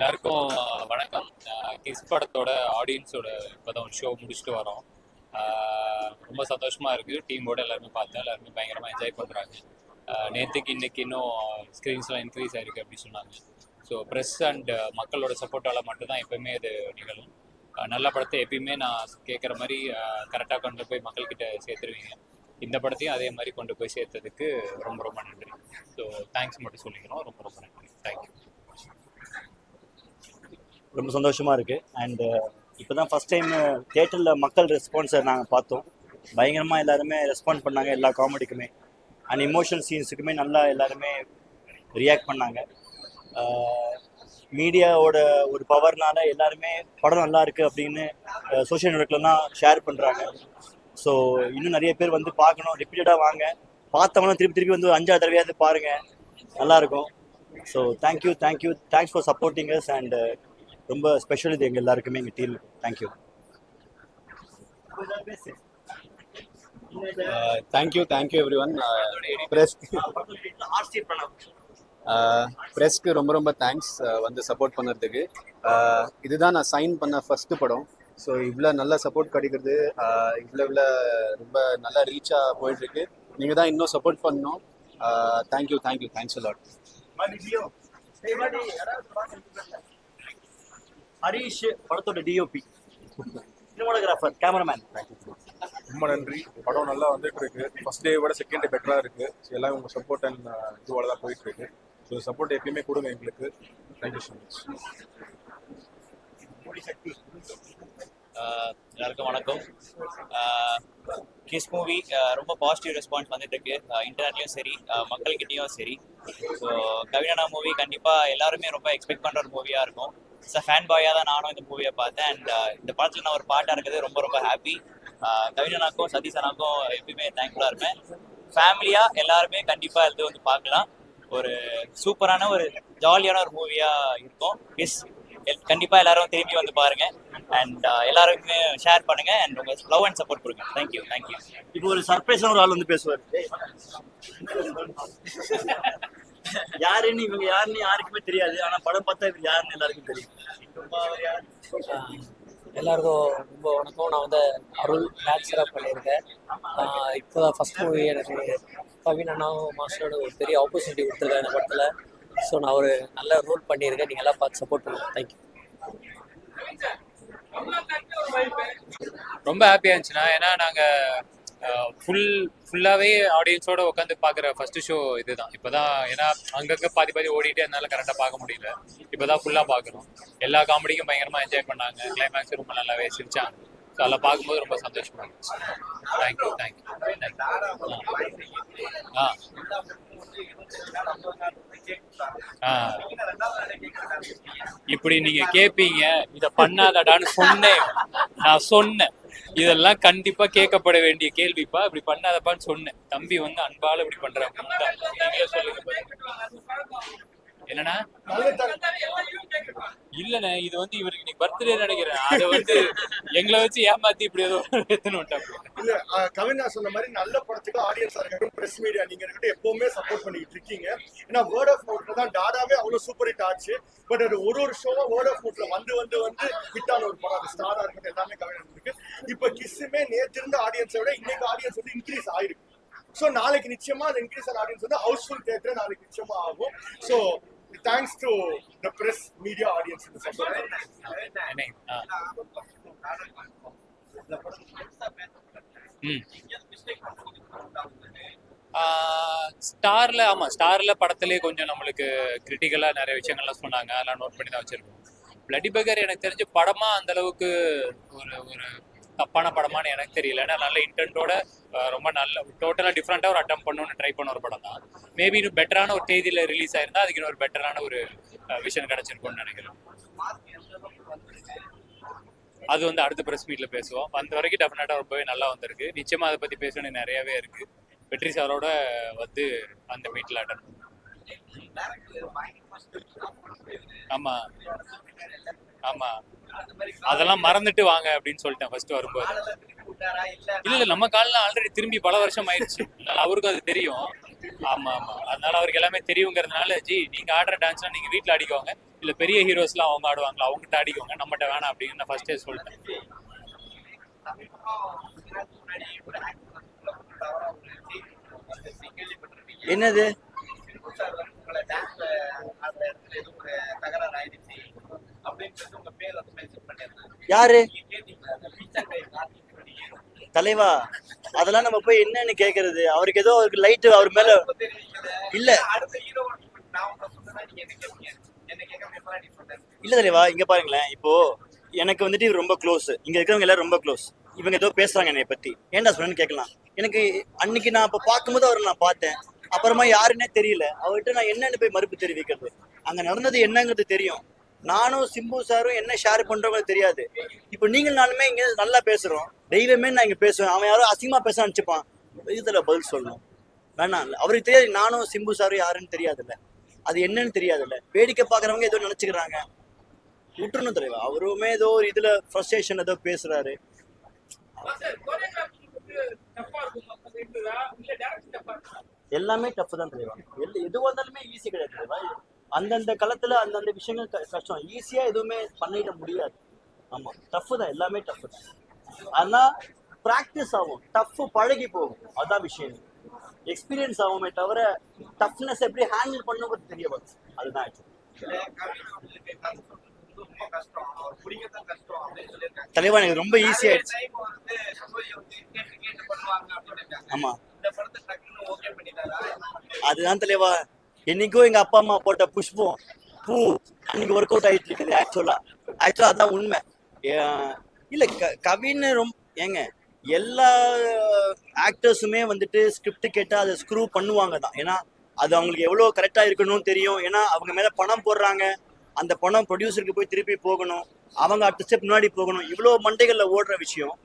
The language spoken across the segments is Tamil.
எல்லாருக்கும் வணக்கம். கிஸ் படத்தோட ஆடியன்ஸோட இப்போதான் ஒரு ஷோ முடிச்சுட்டு வரோம். ரொம்ப சந்தோஷமாக இருக்குது. டீமோட எல்லாருமே பார்த்தேன், எல்லாருமே பயங்கரமாக என்ஜாய் பண்ணுறாங்க. நேற்றுக்கு இன்னைக்கு இன்னும் ஸ்க்ரீன்ஸ்லாம் இன்க்ரீஸ் ஆகிருக்கு அப்படி சொன்னாங்க. ஸோ ப்ரெஸ் அண்ட் மக்களோட சப்போர்ட்டால் மட்டும்தான் எப்போயுமே அது நிகழும். நல்ல படத்தை எப்பயுமே நான் கேட்குற மாதிரி கரெக்டாக கொண்டு போய் மக்கள்கிட்ட சேர்த்துருவீங்க. இந்த படத்தையும் அதே மாதிரி கொண்டு போய் சேர்த்ததுக்கு ரொம்ப ரொம்ப நன்றி. ஸோ தேங்க்ஸ் மட்டும் சொல்லிக்கிறோம். ரொம்ப ரொம்ப நன்றி. தேங்க்யூ. ரொம்ப சந்தோஷமாக இருக்குது. அண்டு இப்போ தான் ஃபஸ்ட் டைம் தியேட்டரில் மக்கள் ரெஸ்பான்ஸை நாங்கள் பார்த்தோம். பயங்கரமாக எல்லாருமே ரெஸ்பாண்ட் பண்ணாங்க எல்லா காமெடிக்குமே அண்ட் இமோஷனல் சீன்ஸுக்குமே நல்லா எல்லாருமே ரியாக்ட் பண்ணாங்க. மீடியாவோட ஒரு பவர்னால எல்லாருமே படம் நல்லா இருக்குது அப்படின்னு சோஷியல் நெட்ஒர்க்லாம் ஷேர் பண்ணுறாங்க. ஸோ இன்னும் நிறைய பேர் வந்து பார்க்கணும், ரிப்பீட்டடாக வாங்க, பார்த்தவங்களும் திருப்பி திருப்பி வந்து 5ஆவது தடவையாவது பாருங்கள், நல்லாயிருக்கும். So thanks for supporting us. And ரொம்ப ஸ்பெஷல் இது எங்கள் எல்லாருக்குமே எங்கள் team. Thank you. Thank you everyone. ப்ரெஸ்க்கு ரொம்ப தேங்க்ஸ் வந்து சப்போர்ட் பண்ணுறதுக்கு. இதுதான் நான் சைன் பண்ண ஃபஸ்ட்டு படம். ஸோ இவ்வளோ நல்ல சப்போர்ட் கிடைக்கிறது, இவ்வளோ ரொம்ப நல்லா ரீச்சாக போயிட்டுருக்கு. நீங்கள் தான் இன்னும் சப்போர்ட் பண்ணணும். Thanks a lot. ஹரீஷ் படத்தோட டிஓபி, சினிமாட்டோகிராஃபர், கேமராமேன், ரொம்ப நன்றி. படம் நல்லா வந்துட்டு இருக்கு. ஃபர்ஸ்ட் டே விட செகண்ட் டே பெட்டராக இருக்கு. எல்லாம் உங்கள் சப்போர்ட் அண்ட் இதுவால தான் போயிட்டு இருக்கு. ஸோ சப்போர்ட் எப்பயுமே கொடுங்க எங்களுக்கு. Thank you so much. எல்லாருக்கும் வணக்கம். கிஸ் மூவி ரொம்ப பாசிட்டிவ் ரெஸ்பான்ஸ் வந்துட்டு இருக்கு, இன்டர்நெட்லையும் சரி மக்கள்கிட்டையும் சரி. ஸோ கவிஞனா மூவி கண்டிப்பாக எல்லாருமே ரொம்ப எக்ஸ்பெக்ட் பண்ணுற ஒரு மூவியாக இருக்கும். ஃபேன் பாயாக தான் நானும் இந்த மூவியை பார்த்தேன். அண்ட் இந்த படத்தில் நான் ஒரு பாட்டாக இருக்கிறது ரொம்ப ஹாப்பி. கவிஞனாக்கும் சதீஷனாக்கும் எப்பயுமே தேங்க்ஃபுல்லாக இருப்பேன். ஃபேமிலியாக எல்லாருமே கண்டிப்பாக இது வந்து பார்க்கலாம். ஒரு சூப்பரான ஒரு ஜாலியான ஒரு மூவியாக இருக்கும். கண்டிப்பாக எல்லாரும் திரும்பி வந்து பாருங்க. அண்ட் எல்லாருக்குமே ஷேர் பண்ணுங்க அண்ட் உங்க லவ் அண்ட் சப்போர்ட் கொடுங்க. தேங்க்யூ. இப்போ ஒரு சர்ப்ரைஸான ஒரு ஆள் வந்து பேசுவார். யாருன்னு இவங்க யாருன்னு யாருக்குமே தெரியாது, ஆனா படம் பார்த்தா இவர் யாருன்னு எல்லாருக்கும் தெரியும். எல்லாருக்கும் ரொம்ப வணக்கம். நான் வந்து அருள் டான்ஸராக பண்ணியிருக்கேன். இப்போ தான் ஃபஸ்ட் மூவி எனக்கு கவின் அண்ணாவும் மாஸ்டரோட ஒரு பெரிய ஆப்பர்ச்சுனிட்டி கொடுத்துருக்கேன் இந்த படத்தில். ஸோ நான் ஒரு நல்ல ரோல் பண்ணியிருக்கேன். நீங்கள் எல்லாம் பார்த்து சப்போர்ட் பண்ணுங்க. தேங்க்யூ. ரொம்ப ஹாப்பியாக இருந்துச்சுன்னா, ஏன்னா நாங்கள் ஃபுல்லாகவே ஆடியன்ஸோட உட்காந்து பார்க்குற ஃபஸ்ட்டு ஷோ இதுதான். இப்போ தான் ஏன்னா அங்கங்கே பாதி ஓடிட்டு அதனால கரெக்டாக பார்க்க முடியல. இப்போ தான் ஃபுல்லாக பார்க்குறோம். எல்லா காமெடிக்கும் பயங்கரமாக என்ஜாய் பண்ணாங்க. கிளைமேக்ஸ் ரொம்ப நல்லாவே சிரிச்சாங்க. ஸோ அதெல்லாம் பார்க்கும்போது ரொம்ப சந்தோஷமாக இருந்துச்சு. தேங்க்யூ. இப்படி நீங்க கேட்பீங்க, இத பண்ணாதடான்னு நான் சொன்னேன். இதெல்லாம் கண்டிப்பா கேட்கப்பட வேண்டிய கேள்விப்பா. இப்படி பண்ணாதப்பான்னு சொன்னேன். தம்பி வந்து அன்பால இப்படி பண்றாங்க. நீங்களே சொல்லுங்க. என்னன்னா இல்லண்ணே, இது வந்து இவருக்கு இன்னைக்கு பர்த்டே நினைக்கிறேன். அதை வந்து எங்களை வச்சு ஏமாத்தி இப்படி ஏதோ இல்ல கவிஞா சொன்ன மாதிரி நல்ல படத்துக்கு ஆடியன்ஸா இருக்கட்டும், பிரஸ் மீடியா நீங்க இருக்கட்டும் எப்பவுமே சப்போர்ட் பண்ணிட்டு இருக்கீங்க. ஏன்னா வேர்ட் ஆஃப் மவுத்ல தான் டாடாவே அவ்வளவு சூப்பர் ஹிட் ஆச்சு. பட் அது ஒரு ஷோவா வேர்ட் ஆஃப் மவுத்ல வந்து ஹிட்டான ஒரு படம். அது ஸ்டாரா இருக்கட்டும் எல்லாமே கவிஞா இருக்கு. இப்ப கிஸ்ஸுமே நேற்று இருந்த ஆடியன்ஸை விட இன்னைக்கு ஆடியன்ஸ் வந்து இன்க்ரீஸ் ஆயிருக்கு. ஸோ நாளைக்கு நிச்சயமா அது இன்க்ரீஸ் ஆன ஆடியன்ஸ் வந்து ஹவுஸ்ஃபுல் தியேட்டர் நாளைக்கு நிச்சயமா ஆகும். So thanks to the press media audience in the support. ஸ்டார்ல படத்திலே கொஞ்சம் நம்மளுக்கு கிரிட்டிக்கலா நிறைய விஷயங்கள்லாம் சொன்னாங்க. அதெல்லாம் நோட் பண்ணி தான் வச்சிருக்கோம். பிளட்டி பர்கர் எனக்கு தெரிஞ்சு படமா அந்த அளவுக்கு ஒரு தப்பான படமானு எனக்கு தெரியல. ஏன்னா நல்ல இன்டென்ட்டோட ரொம்ப நல்ல டோட்டலாக டிஃப்ரெண்ட்டாக ஒரு அட்டம் பண்ணணும்னு ட்ரை பண்ண ஒரு படம் தான். மேபி இன்னும் பெட்டரான ஒரு தேதியில் ரிலீஸ் ஆயிருந்தா அதுக்கு இன்னொரு பெட்டரான ஒரு விஷயம் கிடைச்சிருக்கும்னு நினைக்கிறேன். அது வந்து அடுத்த ப்ரெஸ் மீட்ல பேசுவோம். அந்த வரைக்கும் டெஃபினட்டாக ரொம்பவே நல்லா வந்திருக்கு. நிச்சயமா அதை பற்றி பேசணும்னு நிறையவே இருக்கு. வெற்றி சாரோட வந்து அந்த மீட்டில் அட்டன். ஆமா அதெல்லாம் மறந்துட்டு வாங்க அப்படின்னு சொல்லிட்டேன் ஃபர்ஸ்ட் வரும்போது. இல்ல நம்ம காலெல்லாம் ஆல்ரெடி திரும்பி பல வருஷம் ஆயிடுச்சு. அவருக்கும் அது தெரியும். ஆமா அதனால அவருக்கு எல்லாமே தெரியுங்கிறதுனால, ஜி நீங்க ஆடுற டான்ஸ்லாம் நீங்க வீட்டுல அடிக்கோங்க, இல்லை பெரிய ஹீரோஸ்லாம் அவங்க ஆடுவாங்களா, அவங்ககிட்ட ஆடிக்கோங்க, நம்மகிட்ட வேணாம் அப்படின்னு நான் ஃபர்ஸ்டே சொல்லிட்டேன். என்னது யாரு தலைவா? அதெல்லாம் நம்ம போய் என்னன்னு கேக்குறது? அவருக்கு ஏதோ ஒரு லைட் அவர் மேல இல்ல இல்ல தலைவா, இங்க பாருங்களேன். இப்போ எனக்கு வந்துட்டு இவர் ரொம்ப க்ளோஸ், இங்க இருக்கிறவங்க எல்லாரும் ரொம்ப க்ளோஸ். இவங்க ஏதோ பேசுறாங்க என்னை பத்தி, ஏன்டா சொன்னு கேட்கலாம். எனக்கு அன்னைக்கு நான் அப்ப பார்க்கும்போது அவரை நான் பார்த்தேன், அப்புறமா யாருன்னே தெரியல. அவர்கிட்ட நான் என்னன்னு போய் மறுப்பு தெரிவிக்கிறது? அங்க நடந்தது என்னங்கிறது தெரியும். நானும் சிம்பு சாரும் என்ன ஷேர் பண்றவங்க தெரியாது. இப்போ நீங்கள் நானுமே இங்க நல்லா பேசுறோம், தெய்வமே நான் இங்க பேசுவேன், அவன் யாரோ அசிங்கமா பேச நினைச்சுப்பான், இதுல பதில் சொல்லணும் வேணாம். அவருக்கு தெரியாது நானும் சிம்பு சாரும் யாருன்னு தெரியாதுல்ல, அது என்னன்னு தெரியாதுல்ல. வேடிக்கை பாக்குறவங்க ஏதோ நினைச்சுக்கிறாங்க, விட்டுறணும் தலைவா. அவருமே ஏதோ ஒரு இதுல ஃப்ரஸ்ட்ரேஷன் ஏதோ பேசுறாரு. எல்லாமே டஃப் தான் தலைவா. எதுவாக இருந்தாலுமே ஈஸி கிடையாது தலைவா. அந்தந்த களத்துல அந்தந்த விஷயங்கள் கஷ்டம், ஈஸியா எதுவுமே பண்ணிட முடியாது. ஆமா, டஃப் தான், எல்லாமே டஃப் தான். ஆனா ப்ராக்டிஸ் ஆகும், டஃப் பழகி போகும், அதான் விஷயம். எக்ஸ்பீரியன்ஸ் ஆகுமே தவிர டஃப்னஸ் எப்படி ஹேண்டில் பண்ணுறது தெரிய வரும், அதுதான் ஆக்சுவலி. தலைவா எனக்கு ரொம்ப ஈஸி ஆயிடுச்சு. ஆமா அதுதான் தலைவா. என்னைக்கும் எங்க அப்பா அம்மா போட்ட புஷ்பம் பூ அன்னைக்கு ஒர்க் அவுட் ஆயிட்டு இருக்குது. ஆக்சுவலா அதான் உண்மை. இல்ல கவின்னு ரொம்ப ஏங்க எல்லா ஆக்டர்ஸுமே வந்துட்டு ஸ்கிரிப்ட் கேட்டா அதை ஸ்க்ரூ பண்ணுவாங்க தான். ஏன்னா அது அவங்களுக்கு எவ்வளவு கரெக்டா இருக்கணும்னு தெரியும். ஏன்னா அவங்க மேல பணம் போடுறாங்க, அந்த பணம் ப்ரொடியூசருக்கு போய் திருப்பி போகணும், அவங்க அடுத்த ஸ்டெப் முன்னாடி போகணும், இவ்வளோ மண்டைகள்ல ஓடுற விஷயம்.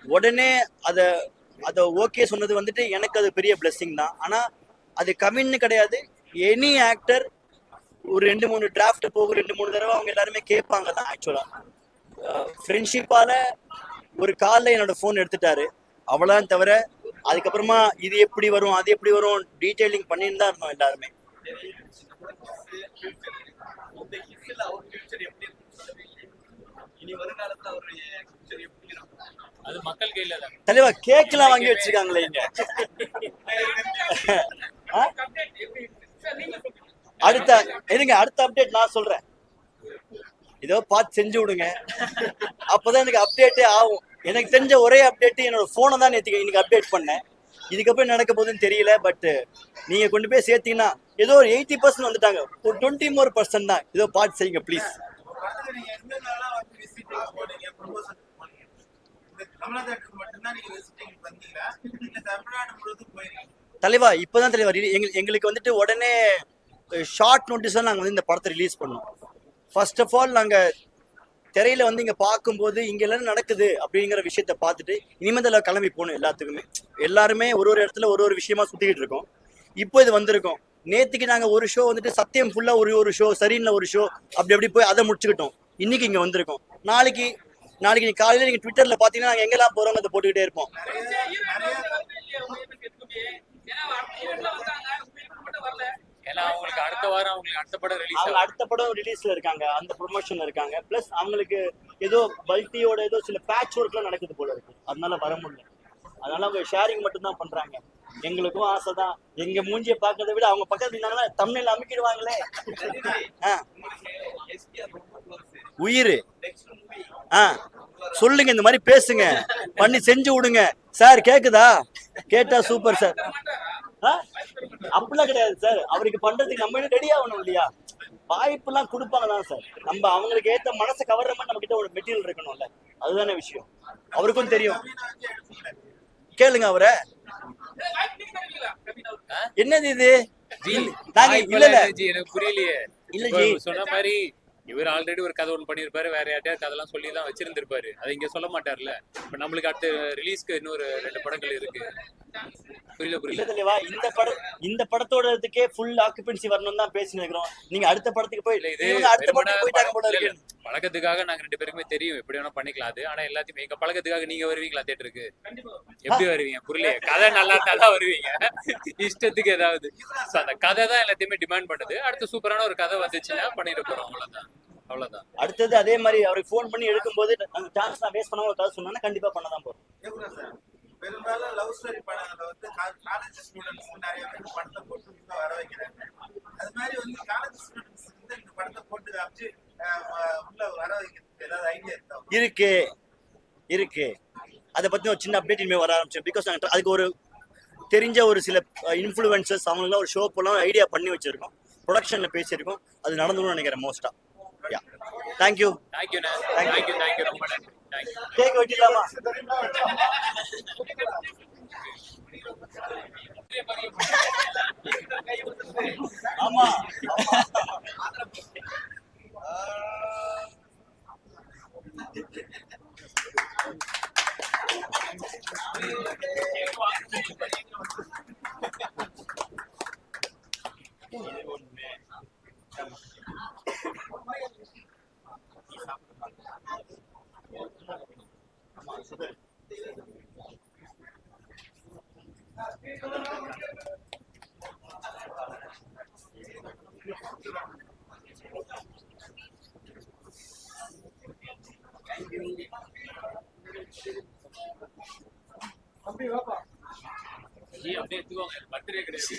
உடனே அதை ஓகே சொன்னது வந்துட்டு எனக்கு அது பெரிய பிளெஸிங் தான். ஆனா அது கவின்னு கிடையாது, எனி ஆக்டர் ஒரு 2-3 டிராஃப்ட் போகும், 2-3 தடவை அவங்க எல்லாருமே கேட்பாங்க தான். ஆக்சுவலா ஃப்ரெண்ட்ஷிப்பால ஒரு காலில் என்னோட ஃபோன் எடுத்துட்டாரு, அவ்வளோதான். தவிர அதுக்கப்புறமா இது எப்படி வரும் அது எப்படி வரும் டீட்டெயிலிங் பண்ணிட்டு தான் இருந்தோம் எல்லாருமே. அது மக்கள் கையில தான் தலைவா. கேக்லாம் வாங்கி வச்சிருக்காங்களே இங்க. அடுத்த அப்டேட் நான் சொல்றேன், ஏதோ பார்த்து செஞ்சு விடுங்க, அப்பதான் எனக்கு அப்டேட்டே ஆகும். எனக்கு தெரிஞ்ச ஒரே அப்டேட் என்னோட போனை தான் இன்னைக்கு அப்டேட் பண்ணேன். இதுக்கப்புறம் நடக்க போகுதுன்னு தெரியல. பட் நீங்க கொண்டு போய் சேர்த்தீங்கன்னா ஏதோ ஒரு 80% வந்துட்டாங்க, ஒரு 20% தான். ஏதோ பார்த்து செய்யுங்க ப்ளீஸ். தலைவா இப்பதான் தலைவா எங்களுக்கு வந்துட்டு உடனே ஷார்ட் நோட்டீஸ் நாங்க வந்து இந்த படத்தை ரிலீஸ் பண்ணோம். ஃபர்ஸ்ட் ஆஃப் ஆல் நாங்க திரையில வந்து இங்க பார்க்கும்போது இங்க எல்லாம் நடக்குது அப்படிங்கிற விஷயத்த பார்த்துட்டு இனிமேல் எல்லாம் கிளம்பி போகணும். எல்லாருமே ஒரு இடத்துல ஒரு விஷயமா சுத்திக்கிட்டு இருக்கோம். இப்போ இது வந்திருக்கோம். நேத்துக்கு நாங்க ஒரு ஷோ வந்துட்டு சத்தியம் ஃபுல்லா ஒரு ஷோ, சரின்னு ஒரு ஷோ, அப்படி போய் அதை முடிச்சுக்கிட்டோம். இன்னைக்கு இங்க வந்திருக்கோம். நாளைக்கு நீங்க காலையில நீங்க ட்விட்டர்ல பாத்தீங்கன்னா நாங்க எங்கெல்லாம் போறோம் அதை போட்டுக்கிட்டே இருப்போம். ஏன்னா அவங்களுக்கு அடுத்த வாரம் அவங்களுக்கு அடுத்த படம் ரிலீஸ்ல இருக்காங்க, அந்த ப்ரொமோஷன்ல இருக்காங்க. பிளஸ் அவங்களுக்கு ஏதோ பல்டியோட ஏதோ சில பேட்ச் ஒர்க்லாம் நடக்குது போல இருக்கு, அதனால வர முடியல. அதனால அவங்க ஷேரிங் மட்டும் தான் பண்றாங்க. எங்களுக்கும் ஆசை தான், எங்க மூஞ்சியை பார்க்கறத விட அவங்க பக்கத்துல இருந்தாங்கன்னா தமிழ்ல அமைக்கிடுவாங்களே. உயிர் சொல்லுங்க, இந்த மாதிரி பேசுங்க, பண்ணி செஞ்சு விடுங்க சார். கேக்குதா? கேட்டா சூப்பர் சார். அப்படிலாம் கிடையாது சார், அவருக்கு பண்றதுக்கு நம்ம ரெடி ஆகணும் இல்லையா? வாய்ப்பு எல்லாம் கொடுப்பாங்க தான் சார். நம்ம அவங்களுக்கு ஏத்த மனசை கவர்ற மாதிரி நம்ம கிட்ட ஒரு மெட்டீரியல் இருக்கணும்ல, அதுதானே விஷயம். அவருக்கும் தெரியும். கேளுங்க அவரை. என்னது இது? நாங்க இல்ல எனக்கு புரியலையே. இல்ல ஜி சொன்ன மாதிரி இவர் ஆல்ரெடி ஒரு கதை ஒன்று பண்ணியிருப்பாரு, வேற யார்ட்டையாவது கதெல்லாம் சொல்லி தான் வச்சிருந்திருப்பாரு, அதை இங்க சொல்ல மாட்டார்ல. இப்ப நம்மளுக்கு அடுத்த ரிலீஸ்க்கு இன்னொரு 2 படங்கள் இருக்கு. புரியல தெளிவா. இந்த படத்தோடதுக்கே ஃபுல் ஆக்குபென்சி வரணும் தான் பேசிட்டு இருக்கிறோம். நீங்க அடுத்த படத்துக்கு போய் அடுத்த படத்துக்கு போயிட்டாங்க போல இருக்கு. பழக்கத்துக்காக நாங்க 2 பேருக்குமே தெரியும் எப்படி வேணா பண்ணிக்கலாம் அது. ஆனா எல்லாத்தையுமே எங்க பழக்கத்துக்காக நீங்க வருவீங்களா தியேட்டருக்கு? எப்படி வருவீங்க? புரியலையே. கதை நல்லா இருந்தா தான் வருவீங்க. இஷ்டத்துக்கு ஏதாவது. So, அந்த கதை தான் எல்லாத்தையுமே டிமாண்ட் பண்ணுது. அடுத்து சூப்பரான ஒரு கதை வந்துச்சுன்னா பண்ணிட்டு போறோம். அவ்வளவுதான். அடுத்தது அதே மாதிரி அவருக்கு ஃபோன் பண்ணி எடுக்கும்போது அந்த சான்ஸ் நான் வேஸ்ட் பண்ணாம ஒரு கதை சொன்னா கண்டிப்பா பண்ண தான் போறோம். பெரும்பாலும் லவ் ஸ்டோரி படங்களை வந்து காலேஜ் ஸ்டூடெண்ட்ஸ் நிறைய பேர் படத்தை போட்டு உள்ள வர வைக்கிறாங்க. அது மாதிரி வந்து காலேஜ் ஸ்டூடெண்ட்ஸ் வந்து இந்த படத்தை போட்டு காமிச்சு உள்ள வர வைக்கிறதுக்கு ஏதாவது ஐடியா இருக்கா? இருக்கு. அதை பத்தி ஒரு சின்ன அப்டேட் இனிமே வர ஆரம்பிச்சோம். பிகாஸ் அதுக்கு ஒரு தெரிஞ்ச ஒரு சில இன்ஃப்ளூயன்சர்ஸ் அவங்களாம் ஒரு ஷோ போலாம் ஐடியா பண்ணி வச்சிருக்கோம். ப்ரொடக்ஷன்ல பேசியிருக்கோம். அது நடந்துன்னு நினைக்கிறேன் மோஸ்டா. யா தேங்க்யூ ரொம்ப நன்றி. தேங்க்யூ. கேக் வெட்டிடலாமா? ஆமா அப்படியே எடுத்துக்கோங்க. பர்த்டே கிடையாது.